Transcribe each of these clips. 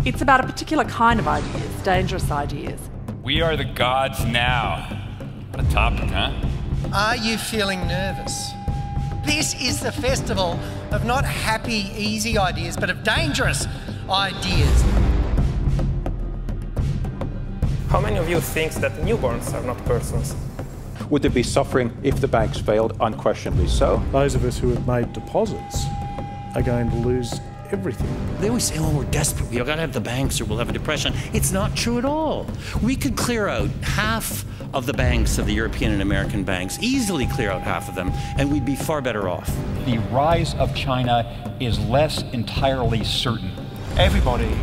It's about a particular kind of ideas, dangerous ideas. We are the gods now. What a topic, huh? Are you feeling nervous? This is the festival of not happy, easy ideas, but of dangerous ideas. How many of you think that newborns are not persons? Would there be suffering if the banks failed? Unquestionably so. Those of us who have made deposits are going to lose everything. They always say, oh, we're desperate. We've got to have the banks or we'll have a depression. It's not true at all. We could clear out half of the banks of the European and American banks, easily clear out half of them, and we'd be far better off. The rise of China is less entirely certain. Everybody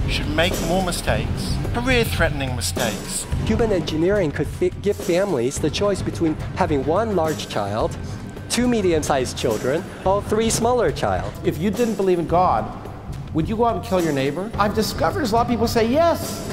should make more mistakes, career-threatening mistakes. Human engineering could give families the choice between having one large child, 2 medium-sized children, or 3 smaller child. If you didn't believe in God, would you go out and kill your neighbor? I've discovered a lot of people say yes.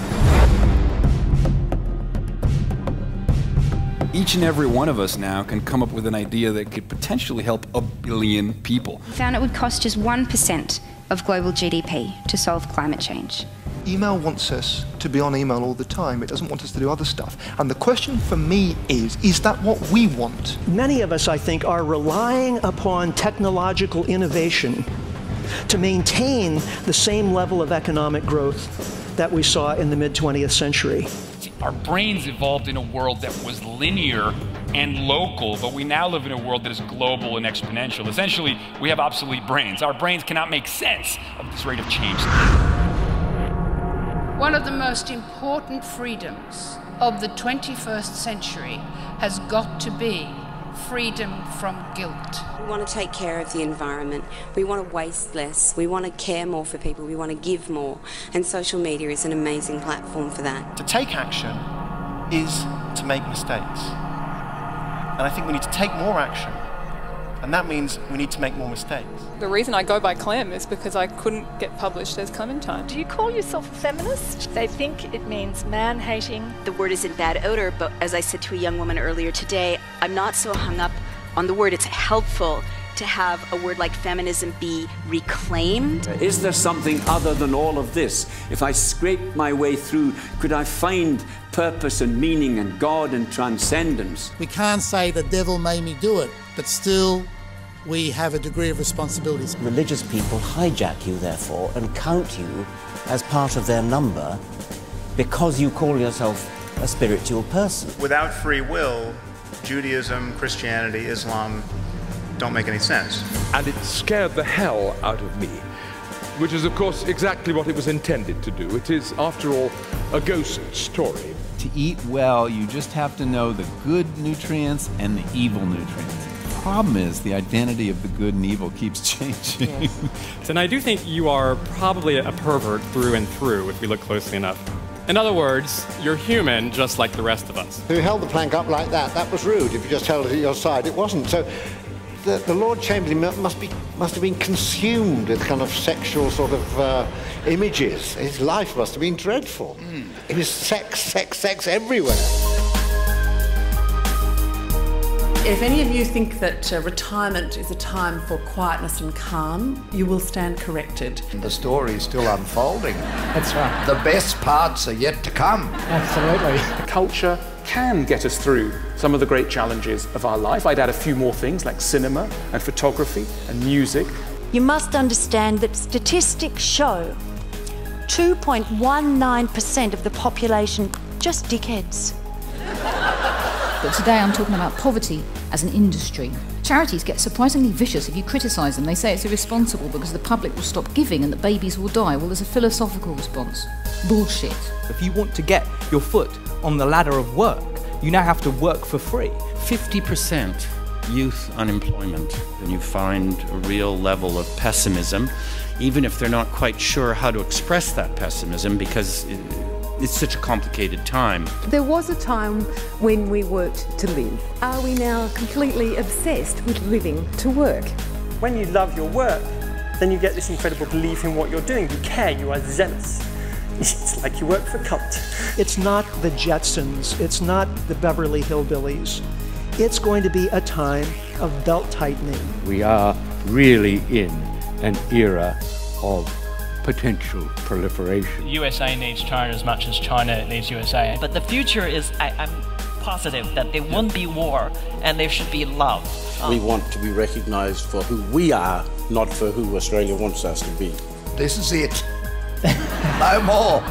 Each and every one of us now can come up with an idea that could potentially help 1 billion people. We found it would cost just 1% of global GDP to solve climate change. Email wants us to be on email all the time. It doesn't want us to do other stuff. And the question for me is that what we want? Many of us, I think, are relying upon technological innovation to maintain the same level of economic growth that we saw in the mid-20th century. Our brains evolved in a world that was linear and local, but we now live in a world that is global and exponential. Essentially, we have obsolete brains. Our brains cannot make sense of this rate of change. One of the most important freedoms of the 21st century has got to be freedom from guilt. We want to take care of the environment. We want to waste less. We want to care more for people. We want to give more. And social media is an amazing platform for that. To take action is to make mistakes. And I think we need to take more action. And that means we need to make more mistakes. The reason I go by Clem is because I couldn't get published as Clementine. Do you call yourself a feminist? They think it means man-hating. The word is in bad odor, but as I said to a young woman earlier today, I'm not so hung up on the word. It's helpful to have a word like feminism be reclaimed. Is there something other than all of this? If I scrape my way through, could I find purpose and meaning and God and transcendence? We can't say the devil made me do it, but still we have a degree of responsibility. Religious people hijack you, therefore, and count you as part of their number because you call yourself a spiritual person. Without free will, Judaism, Christianity, Islam don't make any sense. And it scared the hell out of me, which is, of course, exactly what it was intended to do. It is, after all, a ghost story. To eat well, you just have to know the good nutrients and the evil nutrients. The problem is the identity of the good and evil keeps changing. Yes. And I do think you are probably a pervert through and through if we look closely enough. In other words, you're human just like the rest of us. Who held the plank up like that? That was rude. If you just held it at your side, it wasn't. So the Lord Chamberlain must have been consumed with kind of sexual sort of images. His life must have been dreadful. It was sex, sex, sex everywhere. If any of you think that retirement is a time for quietness and calm, you will stand corrected. The story is still unfolding. That's right. The best parts are yet to come. Absolutely. Culture can get us through some of the great challenges of our life. I'd add a few more things like cinema and photography and music. You must understand that statistics show 2.19% of the population just dickheads. But today I'm talking about poverty as an industry. Charities get surprisingly vicious if you criticise them. They say it's irresponsible because the public will stop giving and that babies will die. Well, there's a philosophical response. Bullshit. If you want to get your foot on the ladder of work, you now have to work for free. 50% youth unemployment, and you find a real level of pessimism, even if they're not quite sure how to express that pessimism because it's such a complicated time. There was a time when we worked to live. Are we now completely obsessed with living to work? When you love your work, then you get this incredible belief in what you're doing. You care, you are zealous. It's like you work for a cult. It's not the Jetsons, it's not the Beverly Hillbillies. It's going to be a time of belt tightening. We are really in an era of potential proliferation. USA needs China as much as China needs USA. But the future is, I'm positive that there won't be war and there should be love. We want to be recognised for who we are, not for who Australia wants us to be. This is it. No more.